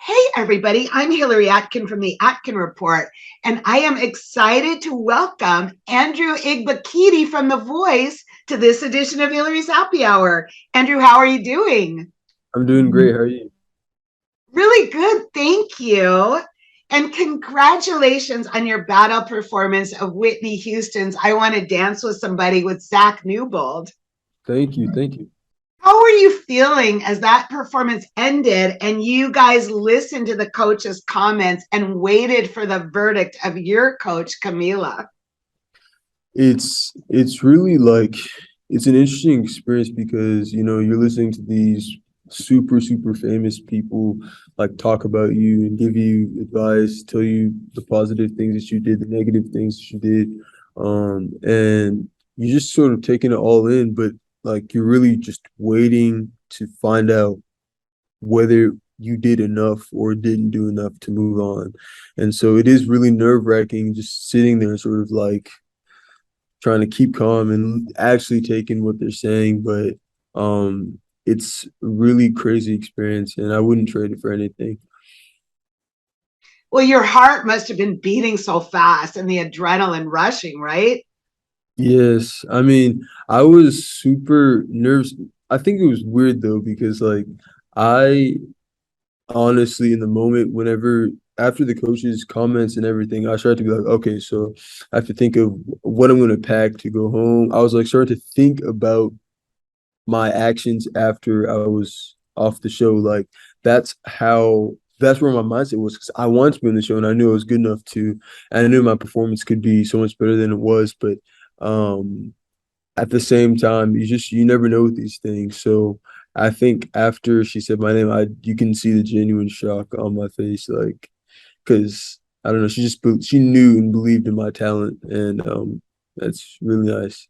Hey, everybody, I'm Hillary Atkin from the Atkin Report, and I am excited to welcome Andrew Igbokidi from The Voice to this edition of Hillary's Happy Hour. Andrew, how are you doing? I'm doing great. How are you? Really good, thank you. And congratulations on your battle performance of Whitney Houston's I Want to Dance with Somebody with Zach Newbold. Thank you. Thank you. How were you feeling as that performance ended and you guys listened to the coach's comments and waited for the verdict of your coach, Camila? It's really like it's an interesting experience because you're listening to these super famous people like talk about you and give you advice, tell you the positive things that you did, the negative things that you did. And you just sort of taking it all in, but like you're really just waiting to find out whether you did enough or didn't do enough to move on. And so it is really nerve-wracking just sitting there sort of like trying to keep calm and actually taking what they're saying. But it's a really crazy experience and I wouldn't trade it for anything. Well, your heart must have been beating so fast and the adrenaline rushing, right? Yes, I mean, I was super nervous. I think it was weird though because like I honestly in the moment whenever after the coaches comments and everything I started to be like, okay, so I have to think of what I'm going to pack to go home. I was like starting to think about my actions after I was off the show. Like that's where my mindset was because I wanted to be on the show and I knew I was good enough to, and I knew my performance could be so much better than it was. But um at the same time, you never know with these things. So I think after she said my name, I you can see the genuine shock on my face, like because I don't know, she knew and believed in my talent, and that's really nice.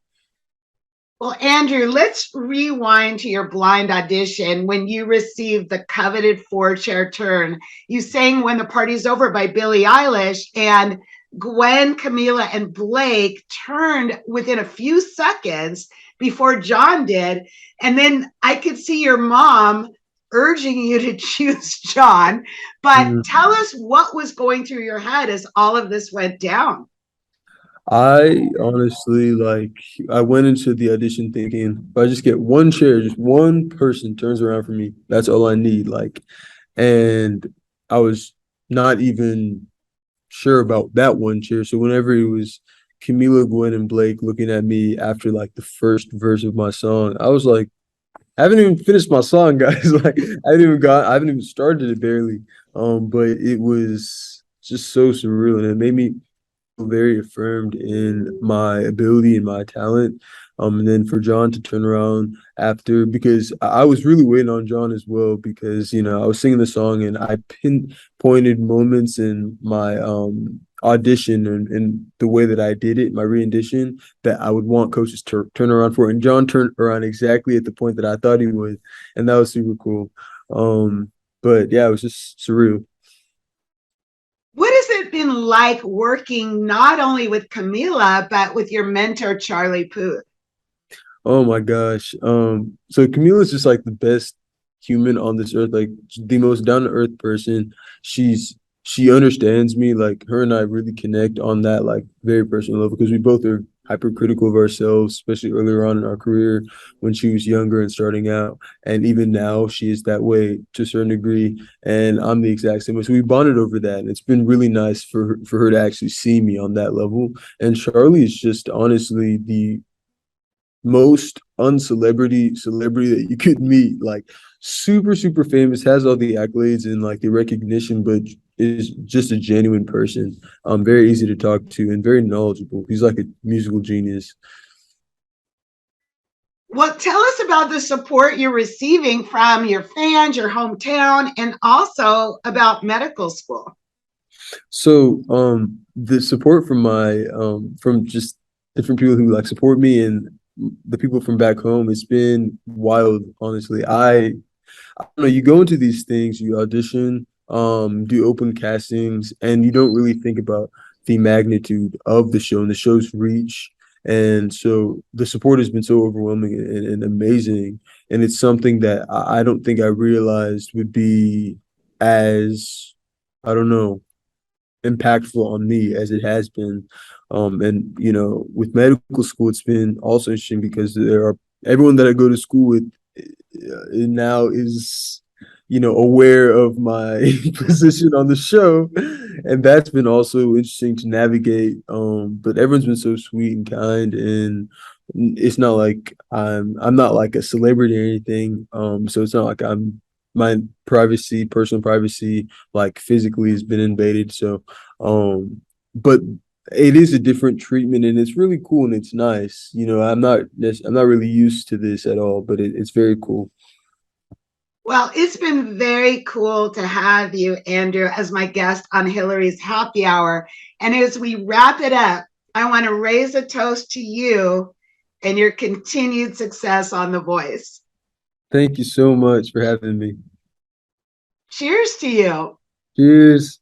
Well, Andrew, let's rewind to your blind audition when you received the coveted four chair turn. You sang When the Party's Over by Billie Eilish, and Gwen, Camila, and Blake turned within a few seconds before John did. And then I could see your mom urging you to choose John. But Mhm. tell us what was going through your head as all of this went down. I honestly like I went into the audition thinking if I just get one chair, just one person turns around for me, that's all I need. Like, and I was not even sure about that one cheer. So whenever it was Camila, Gwen, and Blake looking at me after like the first verse of my song, I was like, I haven't even finished my song, guys. Like I haven't even started it barely. But it was just so surreal and it made me very affirmed in my ability and my talent. And then for John to turn around after, because I was really waiting on John as well, because I was singing the song and I pinpointed moments in my audition and the way that I did it, my rendition, that I would want coaches to turn around for. And John turned around exactly at the point that I thought he would, and that was super cool. But yeah, it was just surreal. What has it been like working not only with Camila, but with your mentor, Charlie Puth? Oh my gosh. So Camila's just like the best human on this earth, like the most down to earth person. She understands me. Like her and I really connect on that like very personal level because we both are hypercritical of ourselves, especially earlier on in our career when she was younger and starting out. And even now she is that way to a certain degree. And I'm the exact same way. So we bonded over that. And it's been really nice for her to actually see me on that level. And Charlie is just honestly the most uncelebrity celebrity that you could meet, like super famous, has all the accolades and like the recognition, but is just a genuine person. Very easy to talk to and very knowledgeable. He's like a musical genius. Well, tell us about the support you're receiving from your fans, your hometown, and also about medical school. So the support from my from just different people who like support me and the people from back home, it's been wild, honestly. I don't know, you go into these things, you audition, do open castings, and you don't really think about the magnitude of the show and the show's reach. And so the support has been so overwhelming and amazing. And it's something that I don't think I realized would be. as, I don't know, impactful on me as it has been. And with medical school, it's been also interesting because there are everyone that I go to school with now is, aware of my position on the show, and that's been also interesting to navigate. But everyone's been so sweet and kind, and it's not like I'm not like a celebrity or anything. So it's not like my personal privacy, like physically has been invaded. So, but it is a different treatment, and it's really cool and it's nice. I'm not really used to this at all, but it's very cool. Well, it's been very cool to have you, Andrew, as my guest on Hillary's Happy Hour. And as we wrap it up, I want to raise a toast to you and your continued success on The Voice. Thank you so much for having me. Cheers to you. Cheers.